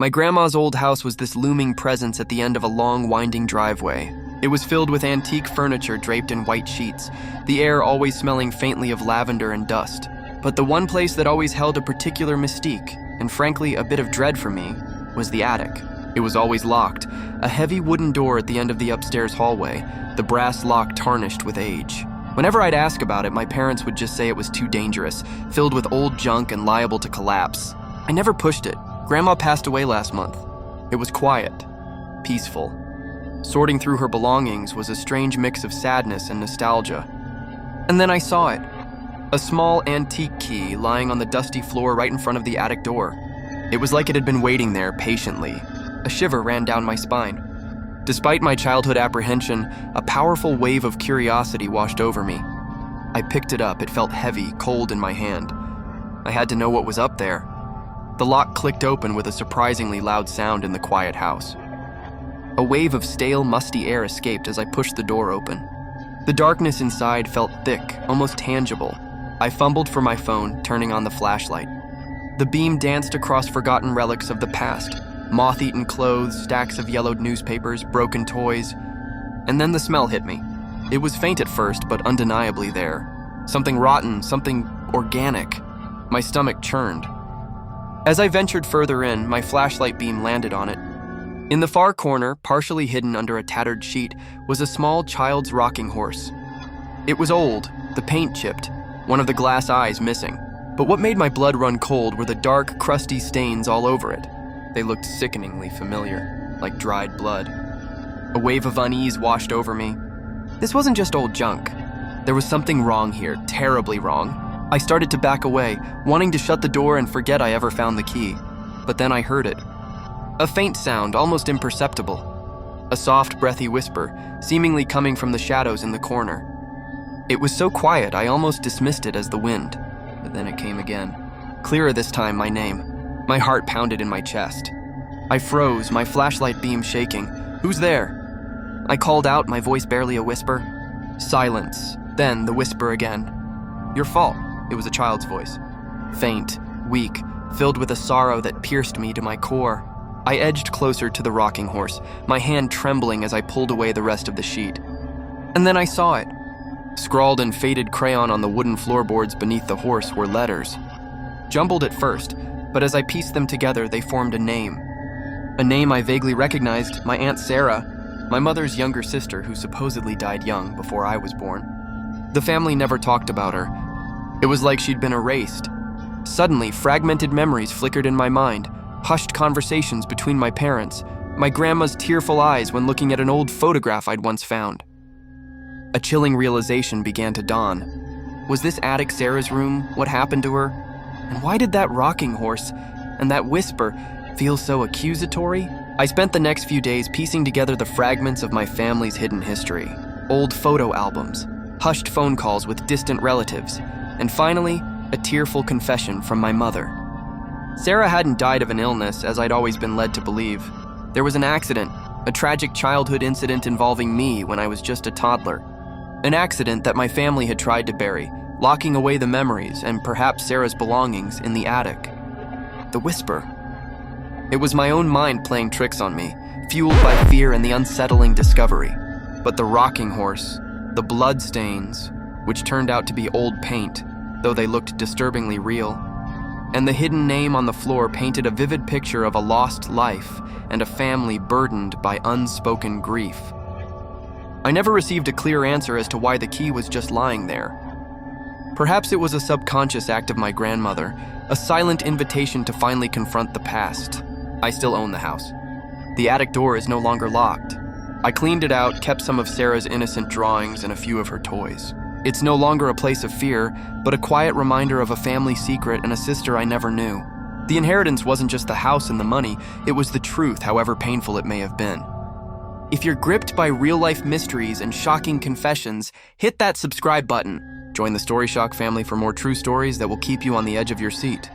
My grandma's old house was this looming presence at the end of a long, winding driveway. It was filled with antique furniture draped in white sheets, the air always smelling faintly of lavender and dust. But the one place that always held a particular mystique, and frankly a bit of dread for me, was the attic. It was always locked, a heavy wooden door at the end of the upstairs hallway, the brass lock tarnished with age. Whenever I'd ask about it, my parents would just say it was too dangerous, filled with old junk and liable to collapse. I never pushed it. Grandma passed away last month. It was quiet, peaceful. Sorting through her belongings was a strange mix of sadness and nostalgia. And then I saw it. A small antique key lying on the dusty floor right in front of the attic door. It was like it had been waiting there patiently. A shiver ran down my spine. Despite my childhood apprehension, a powerful wave of curiosity washed over me. I picked it up. It felt heavy, cold in my hand. I had to know what was up there. The lock clicked open with a surprisingly loud sound in the quiet house. A wave of stale, musty air escaped as I pushed the door open. The darkness inside felt thick, almost tangible. I fumbled for my phone, turning on the flashlight. The beam danced across forgotten relics of the past, moth-eaten clothes, stacks of yellowed newspapers, broken toys. And then the smell hit me. It was faint at first, but undeniably there. Something rotten, something organic. My stomach churned. As I ventured further in, my flashlight beam landed on it. In the far corner, partially hidden under a tattered sheet, was a small child's rocking horse. It was old, the paint chipped, one of the glass eyes missing. But what made my blood run cold were the dark, crusty stains all over it. They looked sickeningly familiar, like dried blood. A wave of unease washed over me. This wasn't just old junk. There was something wrong here, terribly wrong. I started to back away, wanting to shut the door and forget I ever found the key. But then I heard it. A faint sound, almost imperceptible. A soft, breathy whisper, seemingly coming from the shadows in the corner. It was so quiet, I almost dismissed it as the wind. But then it came again. Clearer this time, my name. My heart pounded in my chest. I froze, my flashlight beam shaking. "Who's there?" I called out, my voice barely a whisper. Silence. Then the whisper again. "Your fault." It was a child's voice. Faint, weak, filled with a sorrow that pierced me to my core. I edged closer to the rocking horse, my hand trembling as I pulled away the rest of the sheet. And then I saw it. Scrawled in faded crayon on the wooden floorboards beneath the horse were letters. Jumbled at first, but as I pieced them together, they formed a name. A name I vaguely recognized, my Aunt Sarah, my mother's younger sister who supposedly died young before I was born. The family never talked about her. It was like she'd been erased. Suddenly, fragmented memories flickered in my mind, hushed conversations between my parents, my grandma's tearful eyes when looking at an old photograph I'd once found. A chilling realization began to dawn. Was this attic Sarah's room? What happened to her? And why did that rocking horse and that whisper feel so accusatory? I spent the next few days piecing together the fragments of my family's hidden history. Old photo albums, hushed phone calls with distant relatives, and finally, a tearful confession from my mother. Sarah hadn't died of an illness, as I'd always been led to believe. There was an accident, a tragic childhood incident involving me when I was just a toddler. An accident that my family had tried to bury, locking away the memories and perhaps Sarah's belongings in the attic. The whisper. It was my own mind playing tricks on me, fueled by fear and the unsettling discovery. But the rocking horse, the blood stains, which turned out to be old paint, though they looked disturbingly real, and the hidden name on the floor painted a vivid picture of a lost life and a family burdened by unspoken grief. I never received a clear answer as to why the key was just lying there. Perhaps it was a subconscious act of my grandmother, a silent invitation to finally confront the past. I still own the house. The attic door is no longer locked. I cleaned it out, kept some of Sarah's innocent drawings and a few of her toys. It's no longer a place of fear, but a quiet reminder of a family secret and a sister I never knew. The inheritance wasn't just the house and the money, it was the truth, however painful it may have been. If you're gripped by real-life mysteries and shocking confessions, hit that subscribe button. Join the Story Shock family for more true stories that will keep you on the edge of your seat.